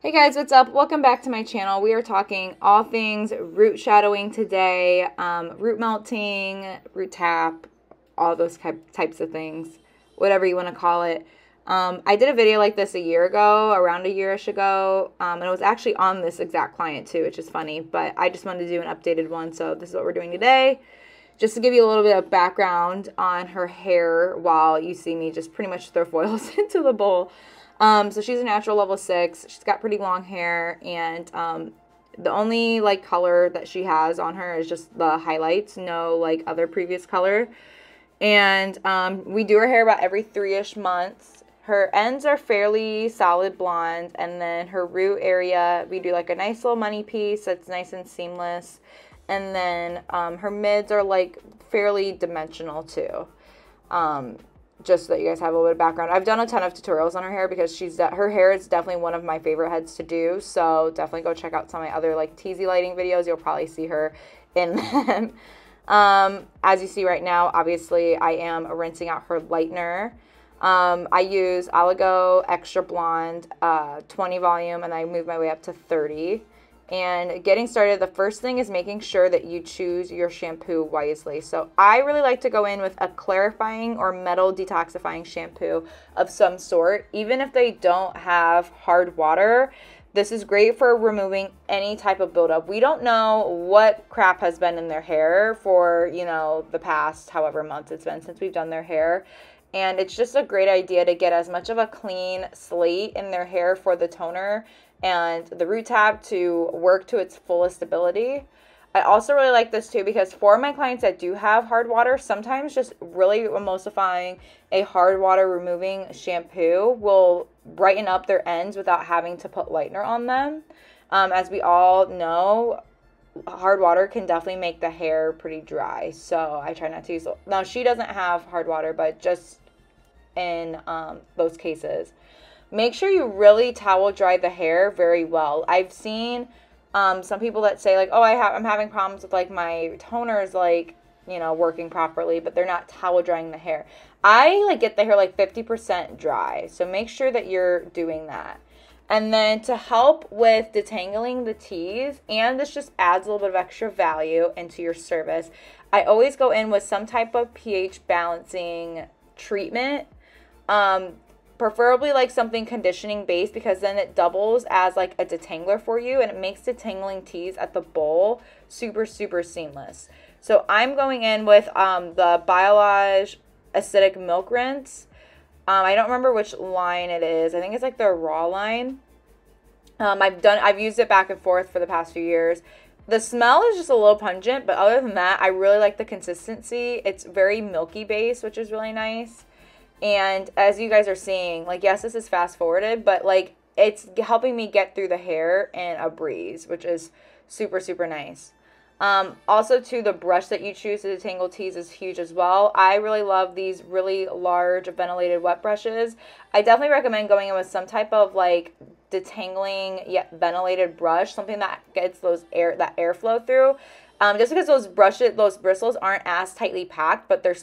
Hey guys, what's up? Welcome back to my channel. We are talking all things root shadowing today, root melting, root tap, all those types of things, whatever you want to call it. I did a video like this a year ago, around a yearish ago, and it was actually on this exact client too, which is funny, but I just wanted to do an updated one, so this is what we're doing today. Just to give you a little bit of background on her hair while you see me just pretty much throw foils into the bowl. So she's a natural level 6. She's got pretty long hair, and the only like color that she has on her is just the highlights, no like other previous color. And we do her hair about every 3-ish months. Her ends are fairly solid blonde, and then her root area, we do like a nice little money piece that's nice and seamless. And then her mids are like fairly dimensional too. Just so that you guys have a little bit of background. I've done a ton of tutorials on her hair because her hair is definitely one of my favorite heads to do. So definitely go check out some of my other like teasy lighting videos. You'll probably see her in them. As you see right now, obviously I am rinsing out her lightener. I use Oligo Extra Blonde 20 volume, and I move my way up to 30. And getting started, the first thing is making sure that you choose your shampoo wisely. So I really like to go in with a clarifying or metal detoxifying shampoo of some sort. Even if they don't have hard water, this is great for removing any type of buildup. We don't know what crap has been in their hair for, you know, the past however months it's been since we've done their hair. And it's just a great idea to get as much of a clean slate in their hair for the toner and the root tab to work to its fullest ability. I also really like this too because for my clients that do have hard water, sometimes just really emulsifying a hard water removing shampoo will brighten up their ends without having to put lightener on them. As we all know, hard water can definitely make the hair pretty dry, so I try not to use it. Now she doesn't have hard water, but just in those cases, make sure you really towel dry the hair very well. I've seen some people that say like, oh, I'm having problems with like my toners like, you know, working properly, but they're not towel drying the hair. I like get the hair like 50% dry, so make sure that you're doing that. And then to help with detangling the teas, and this just adds a little bit of extra value into your service, I always go in with some type of pH balancing treatment. Preferably like something conditioning based, because then it doubles as like a detangler for you, and it makes detangling teas at the bowl super, super seamless. So I'm going in with the Biolage Acidic Milk Rinse. I don't remember which line it is. I think it's like the raw line. I've used it back and forth for the past few years. The smell is just a little pungent, but other than that, I really like the consistency. It's very milky based, which is really nice. And as you guys are seeing, like, yes, this is fast forwarded, but like it's helping me get through the hair in a breeze, which is super, super nice. Also too, the brush that you choose to detangle teas is huge as well. I really love these really large ventilated wet brushes. I definitely recommend going in with some type of like detangling yet ventilated brush, something that gets that airflow through. Just because those bristles aren't as tightly packed, but they're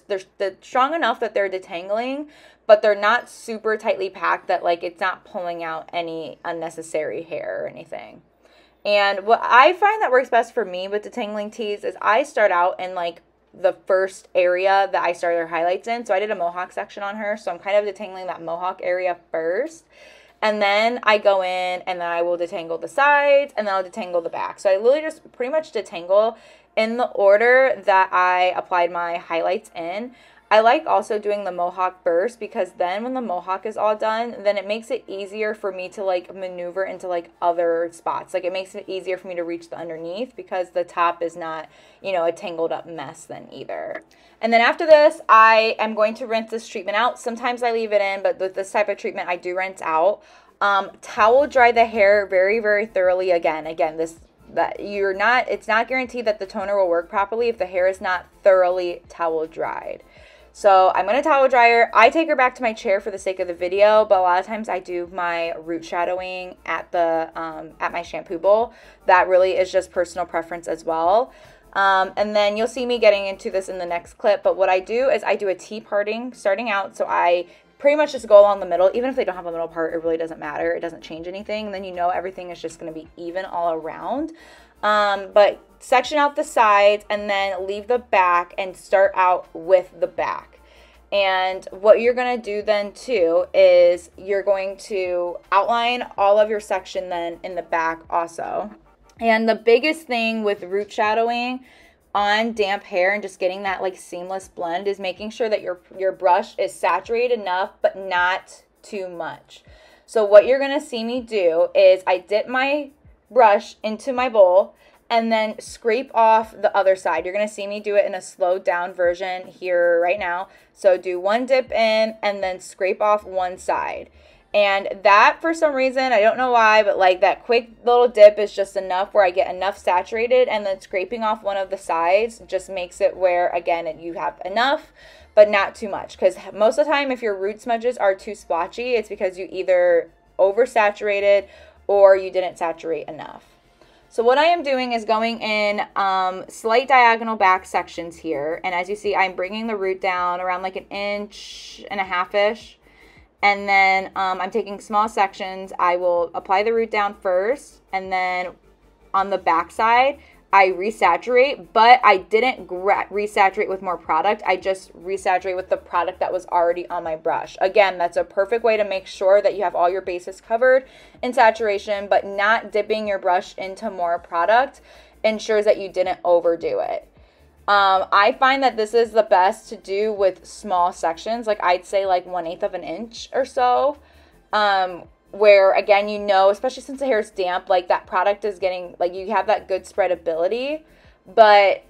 strong enough that they're detangling, but they're not super tightly packed that like it's not pulling out any unnecessary hair or anything. And what I find that works best for me with detangling teas is I start out in like the first area that I started her highlights in. So I did a mohawk section on her, so I'm kind of detangling that mohawk area first. And then I go in and then I will detangle the sides, and then I'll detangle the back. So I literally just pretty much detangle in the order that I applied my highlights in. I like also doing the mohawk first, because then when the mohawk is all done, then it makes it easier for me to like maneuver into like other spots. Like it makes it easier for me to reach the underneath, because the top is not, you know, a tangled up mess then either. And then after this, I am going to rinse this treatment out. Sometimes I leave it in, but with this type of treatment, I do rinse out. Towel dry the hair very, very thoroughly. Again, it's not guaranteed that the toner will work properly if the hair is not thoroughly towel dried. So I'm going to towel dry her. I take her back to my chair for the sake of the video, but a lot of times I do my root shadowing at my shampoo bowl. That really is just personal preference as well. And then you'll see me getting into this in the next clip. But what I do is I do a tea parting starting out. So I pretty much just go along the middle. Even if they don't have a middle part, it really doesn't matter. It doesn't change anything. And then you know everything is just going to be even all around. But section out the sides and then leave the back and start out with the back. And what you're going to do then too is you're going to outline all of your section then in the back also. And the biggest thing with root shadowing on damp hair and just getting that like seamless blend is making sure that your brush is saturated enough but not too much. So what you're going to see me do is I dip my brush into my bowl and then scrape off the other side. You're going to see me do it in a slowed down version here right now. So do one dip in and then scrape off one side. And that, for some reason, I don't know why, but like that quick little dip is just enough where I get enough saturated, and then scraping off one of the sides just makes it where, again, you have enough, but not too much. Because most of the time, if your root smudges are too splotchy, it's because you either oversaturated or you didn't saturate enough. So what I am doing is going in slight diagonal back sections here. And as you see, I'm bringing the root down around like 1.5 inches. And then I'm taking small sections. I will apply the root down first, and then on the back side, I resaturate, but I didn't resaturate with more product. I just resaturate with the product that was already on my brush. Again, that's a perfect way to make sure that you have all your bases covered in saturation, but not dipping your brush into more product ensures that you didn't overdo it. I find that this is the best to do with small sections, like I'd say like 1/8 of an inch or so, where again, you know, especially since the hair is damp, like that product is getting, like you have that good spreadability, but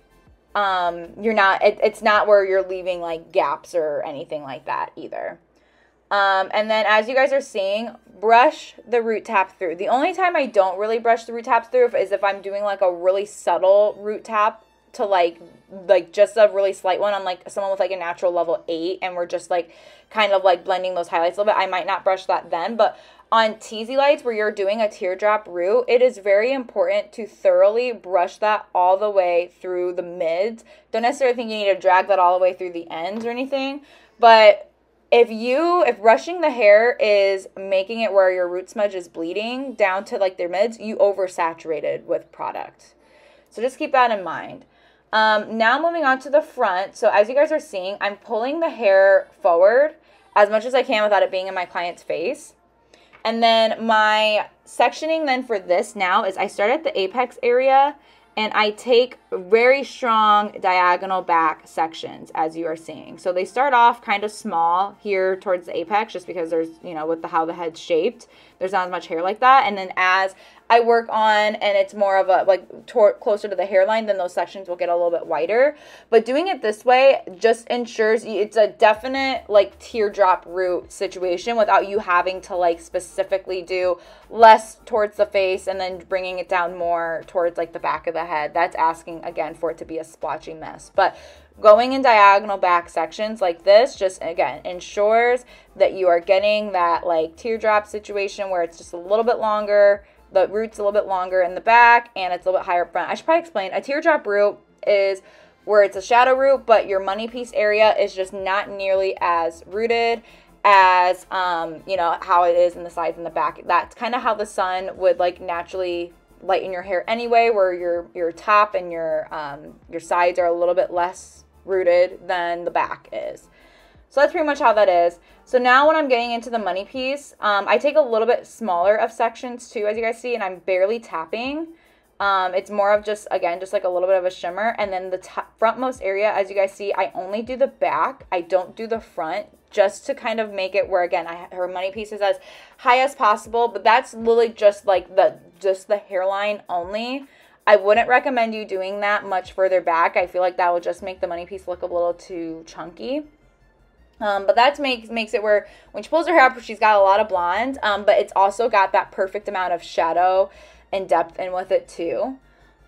you're not, it's not where you're leaving like gaps or anything like that either. And then as you guys are seeing, brush the root tap through. The only time I don't really brush the root tap through is if I'm doing like a really subtle root tap to like just a really slight one on like someone with like a natural level 8, and we're just like kind of like blending those highlights a little bit. I might not brush that then, but on Teasylights where you're doing a teardrop root, it is very important to thoroughly brush that all the way through the mids. Don't necessarily think you need to drag that all the way through the ends or anything, but if brushing the hair is making it where your root smudge is bleeding down to like their mids, you oversaturated with product. So just keep that in mind. Now moving on to the front. So as you guys are seeing, I'm pulling the hair forward as much as I can without it being in my client's face. And then my sectioning then for this now is I start at the apex area and I take very strong diagonal back sections, as you are seeing. So they start off kind of small here towards the apex just because there's, you know, with how the head's shaped, there's not as much hair like that. And then as I work on and it's more of a like closer to the hairline, then those sections will get a little bit wider. But doing it this way just ensures it's a definite like teardrop root situation without you having to like specifically do less towards the face and then bringing it down more towards like the back of the head. That's asking again for it to be a splotchy mess. But going in diagonal back sections like this just again ensures that you are getting that like teardrop situation where it's just a little bit longer. The root's a little bit longer in the back and it's a little bit higher up front. I should probably explain. A teardrop root is where it's a shadow root, but your money piece area is just not nearly as rooted as, you know, how it is in the sides and the back. That's kind of how the sun would like naturally lighten your hair anyway, where your top and your sides are a little bit less rooted than the back is. So that's pretty much how that is. So now when I'm getting into the money piece, I take a little bit smaller of sections too, as you guys see, and I'm barely tapping. It's more of just, again, just like a little bit of a shimmer. And then the frontmost area, as you guys see, I only do the back. I don't do the front, just to kind of make it where, again, her money piece is as high as possible. But that's literally just like the hairline only. I wouldn't recommend you doing that much further back. I feel like that will just make the money piece look a little too chunky. But that makes it where when she pulls her hair up, she's got a lot of blonde, but it's also got that perfect amount of shadow and depth in with it too.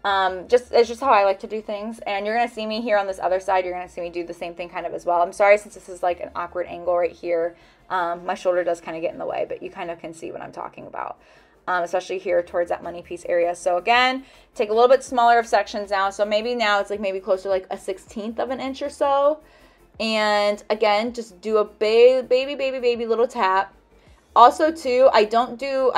It's just how I like to do things. And you're going to see me here on this other side. You're going to see me do the same thing kind of as well. I'm sorry, since this is like an awkward angle right here. My shoulder does kind of get in the way, but you kind of can see what I'm talking about. Especially here towards that money piece area. So again, take a little bit smaller of sections now. So maybe now it's like maybe closer to like a 1/16 of an inch or so. And again, just do a baby little tap. Also too, I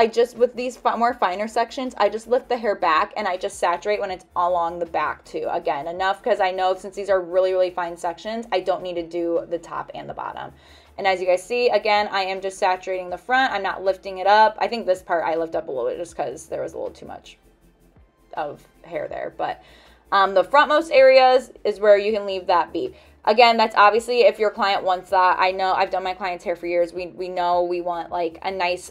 just, with these more finer sections, I just lift the hair back and I just saturate when it's along the back too. Again, enough, because I know since these are really, really fine sections, I don't need to do the top and the bottom. And as you guys see, again, I am just saturating the front. I'm not lifting it up. I think this part I lift up a little bit just because there was a little too much of hair there. But the frontmost areas is where you can leave that be. Again, that's obviously if your client wants that. I know I've done my client's hair for years. We know we want like a nice,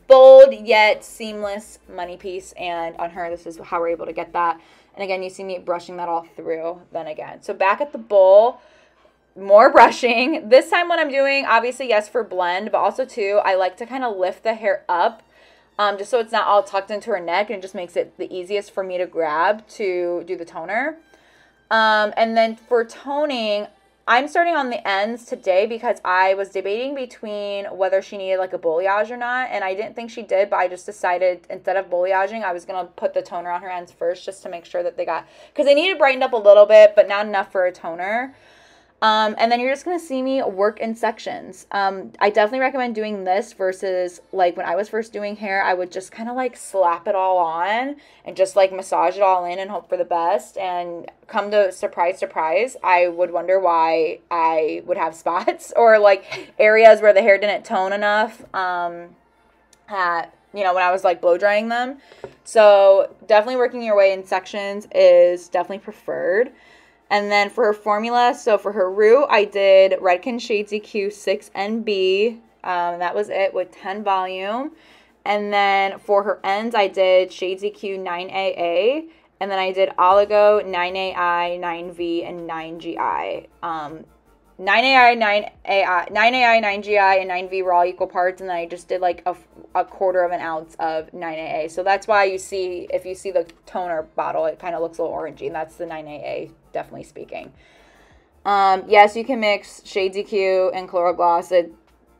bold yet seamless money piece. And on her, this is how we're able to get that. And again, you see me brushing that all through then again. So back at the bowl, more brushing. This time what I'm doing, obviously, yes, for blend, but also too, I like to kind of lift the hair up just so it's not all tucked into her neck, and it just makes it the easiest for me to grab to do the toner. And then for toning, I'm starting on the ends today because I was debating between whether she needed like a balayage or not, and I didn't think she did, but I just decided instead of balayaging, I was going to put the toner on her ends first just to make sure that they got, because they needed brightened up a little bit, but not enough for a toner. And then you're just going to see me work in sections. I definitely recommend doing this versus like when I was first doing hair, I would just kind of like slap it all on and just like massage it all in and hope for the best. And come to surprise, surprise, I would wonder why I would have spots or like areas where the hair didn't tone enough when I was like blow drying them. So definitely working your way in sections is definitely preferred. And then for her formula, so for her root, I did Redken Shades EQ 6NB. That was it with 10 volume. And then for her ends, I did Shades EQ 9AA. And then I did Oligo 9AI, 9V, and 9GI. 9AI, 9GI, and 9V were all equal parts. And then I just did like a quarter of an ounce of 9AA. So that's why you see, if you see the toner bottle, it kind of looks a little orangey. And that's the 9AA, definitely speaking. Yes, you can mix Shades EQ and Color Gloss.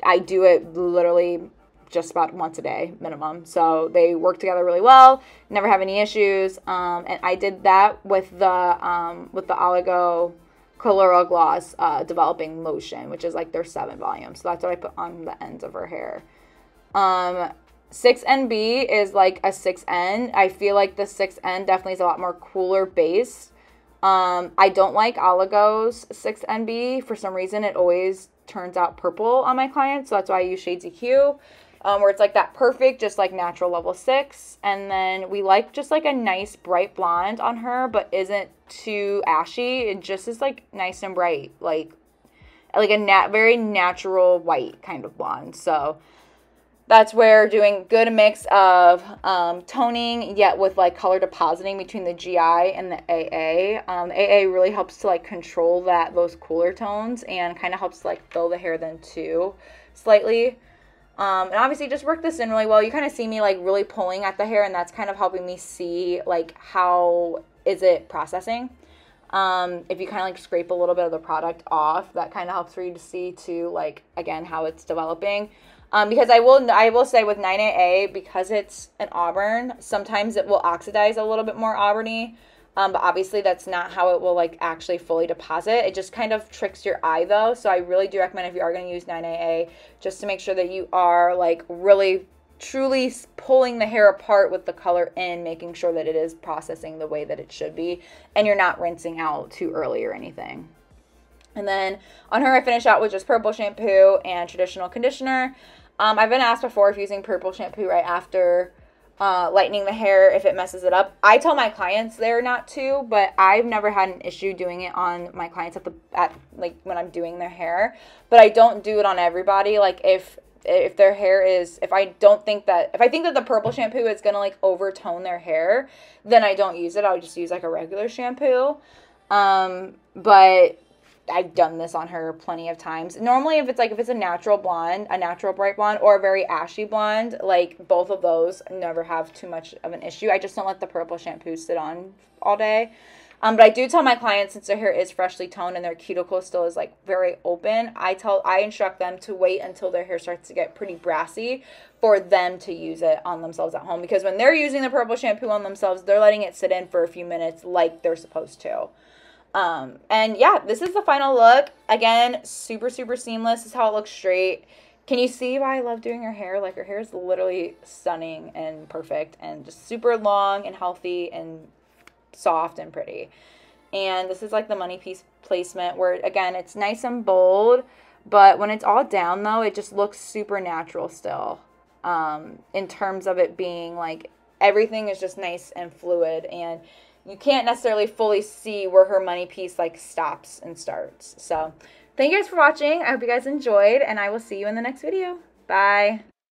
I do it literally just about once a day minimum. So they work together really well. Never have any issues. And I did that with the Oligo Color Gloss Developing Lotion, which is like their 7 volume. So that's what I put on the ends of her hair. 6NB is like a 6N. I feel like the 6N definitely is a lot more cooler base. I don't like Oligo's 6NB. For some reason, it always turns out purple on my clients. So that's why I use Shades EQ, where it's like that perfect, just like natural level 6. And then we like just like a nice bright blonde on her, but isn't too ashy. It just is like nice and bright, like a very natural white kind of blonde. So that's where doing good mix of toning, yet with like color depositing between the GI and the AA. The AA really helps to like control those cooler tones and kind of helps to like fill the hair then too slightly. And obviously just work this in really well. You kind of see me like really pulling at the hair, and that's kind of helping me see like how is it processing. If you kind of like scrape a little bit of the product off, that kind of helps for you to see too, like again, how it's developing. Because I will say with 9AA, because it's an auburn, sometimes it will oxidize a little bit more auburny. But obviously that's not how it will like actually fully deposit. It just kind of tricks your eye though. So I really do recommend, if you are going to use 9AA, just to make sure that you are like really truly pulling the hair apart with the color in, making sure that it is processing the way that it should be, and you're not rinsing out too early or anything. And then on her, I finish out with just purple shampoo and traditional conditioner. I've been asked before if using purple shampoo right after lightening the hair, if it messes it up. I tell my clients they're not to, but I've never had an issue doing it on my clients like when I'm doing their hair. But I don't do it on everybody. Like if their hair is, if I think that the purple shampoo is gonna like overtone their hair, then I don't use it. I'll just use like a regular shampoo. But I've done this on her plenty of times. Normally, if it's a natural blonde, a natural bright blonde, or a very ashy blonde, like both of those never have too much of an issue. I just don't let the purple shampoo sit on all day. But I do tell my clients, since their hair is freshly toned and their cuticle still is like very open, I instruct them to wait until their hair starts to get pretty brassy for them to use it on themselves at home. Because when they're using the purple shampoo on themselves, they're letting it sit in for a few minutes like they're supposed to. And yeah, this is the final look. Again, super, super seamless. This is how it looks straight. Can you see why I love doing her hair? Like, her hair is literally stunning and perfect and just super long and healthy and soft and pretty. And this is like the money piece placement where, again, it's nice and bold, but when it's all down, though, it just looks super natural still, in terms of it being like everything is just nice and fluid, and you can't necessarily fully see where her money piece like stops and starts. So thank you guys for watching. I hope you guys enjoyed, and I will see you in the next video. Bye.